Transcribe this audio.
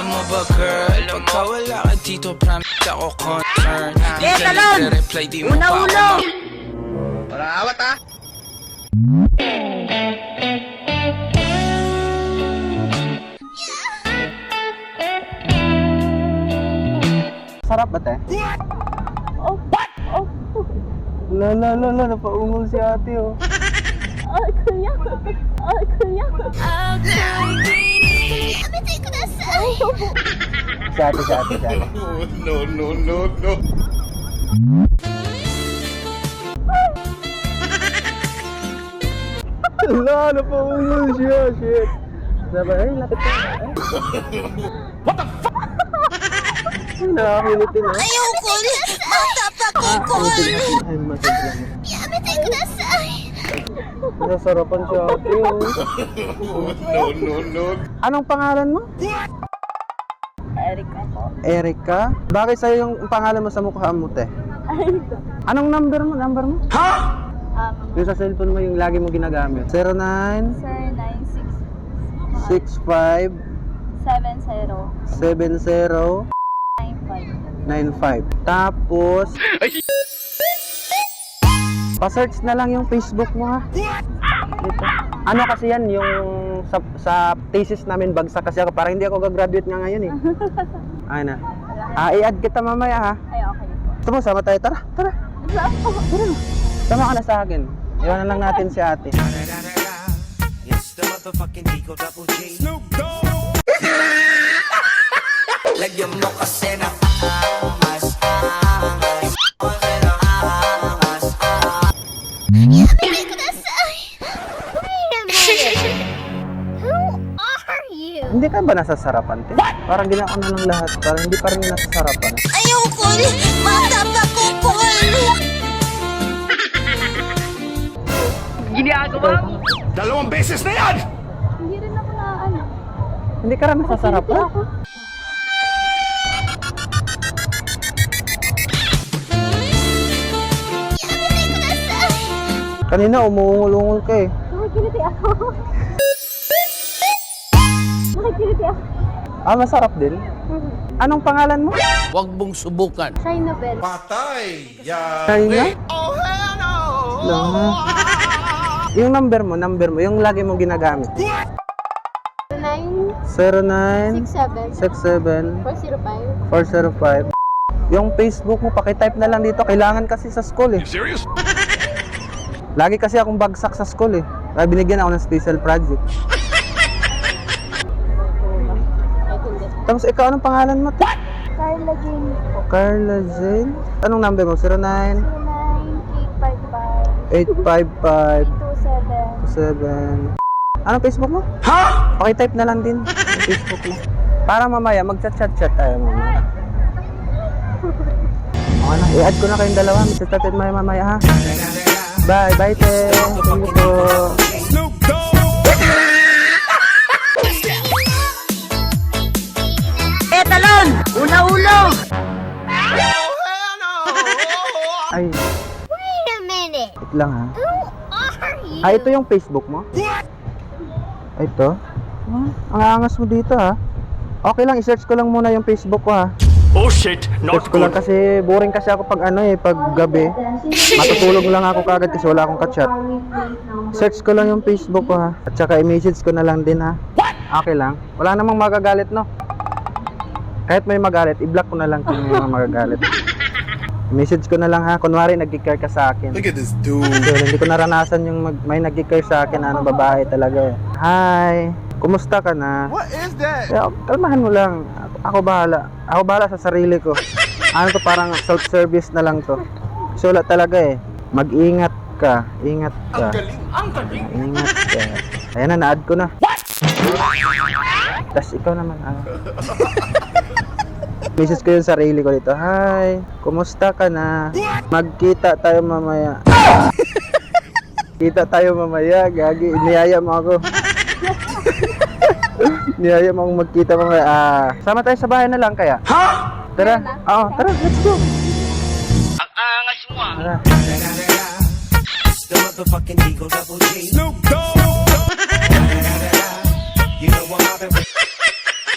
Alam mo ba girl, pagka wala ka dito, promise ako concern. Di ka talon! nagre-reply, di mo pa ako Una-ulo! Wala awat ah. Sarap ba, te? Oh, oh. La, napaungol si ate, oh. Ay, kuya. Ay, kuya. Si ate. No. La, napaungol siya, shit. Sabi, ay, lapit ka. What the fuck? Ay, nakakilitin, oh. Ayoko ni. Mata pa ko. Ay, masag lang. Nasasarapan si ate, oh. No. Anong pangalan mo? Erika po. Erika? Bakit sa'yo yung pangalan mo sa mukha mo, te? Ay, Anong number mo? Yung sa cellphone mo yung lagi mo ginagamit. 09 sir, 65 70 70 95. 95. Tapos pa-search na lang yung Facebook mo, ha. Dito. Ano kasi yan yung sa thesis namin bagsak kasi ako, parang hindi ako gagraduate nga ngayon, eh. Ay na. I-add kita mamaya, ha. Ay, okay po. Gusto mo, sama tayo. Tara. Sama ka na sa akin. Iwanan lang natin si ate. It's the motherfucking Eagle Double G. Snoop Dogg. Lagyan mo kasi na angas. Hindi ka ba nasasarapan, te? Parang ginawa na ng lahat. Parang hindi pa rin nasasarapan. Ayoko ni. Mata pa ko. Dalawang beses na yan! Hindi rin ako na ano. Hindi ka rin nasasarapan. Kanina umuungol-ungol ka, eh. Nakikiliti ako. Ah, masarap din. Anong pangalan mo? Huwag mong subukan. Shine Nobel. Patay! China? Lang. Yung number mo, yung lagi mo ginagamit. 09 67 405. Yung Facebook mo, pakitype na lang dito. Kailangan kasi sa school, eh. Serious? Lagi kasi akong bagsak sa school, eh. Kaya binigyan ako ng special project. Tapos ikaw, anong pangalan mo? Carla Jane po. Carla Jane? Anong number mo? 09 855 2855 7. Anong Facebook mo? Ha? Pakitype na lang din yung Facebook mo. Para mamaya, mag-chat-chat tayo mamaya. Okay na, i-add ko na kayong dalawa. Mag-chat mamaya, ha? Bye, te. Thank you po. Snoop Dogg! Talon! Una-ulo! Ay, Wait a minute! wait lang, ha? Who are you? Ito yung Facebook mo? Ito? Ang angas mo dito, ha? Okay lang, i-search ko lang muna yung Facebook ko, ha? Oh shit, not Search ko lang kasi boring kasi ako pag pag gabi. Matutulog lang ako kagad kasi wala akong ka-chat. Search ko lang yung Facebook ko, ha? At saka i-message ko na lang din, ha? Okay lang. Wala namang magagalit, no? Kahit may magalit, i-block ko na lang kung may mga magagalit. I-message ko na lang, ha? Kunwari nagki-care ka sa akin. Look at this dude. So, hindi ko naranasan yung may nagki-care sa akin, ano, babae talaga, eh. Hi! Kumusta ka na? What is that? Kaya, kalmahan mo lang. Ako bahala. Ako bahala sa sarili ko. Ano to, parang self-service na lang to. So, wala talaga, eh. Mag-ingat ka. Ingat ka. Ang galing! Ingat ka. Ayan na, na-add ko na. Tapos ikaw naman, message ko yung sarili ko dito. Hi, kumusta ka na? Magkita tayo mamaya. Kita tayo mamaya, gagi. Niyaya mo ako. Niyaya mo akong magkita mamaya. Sama tayo sa bahay na lang kaya? Ha? Tara. Oo, tara, let's go. Ang angas mo, Tara. The motherfucking Eagle Double G.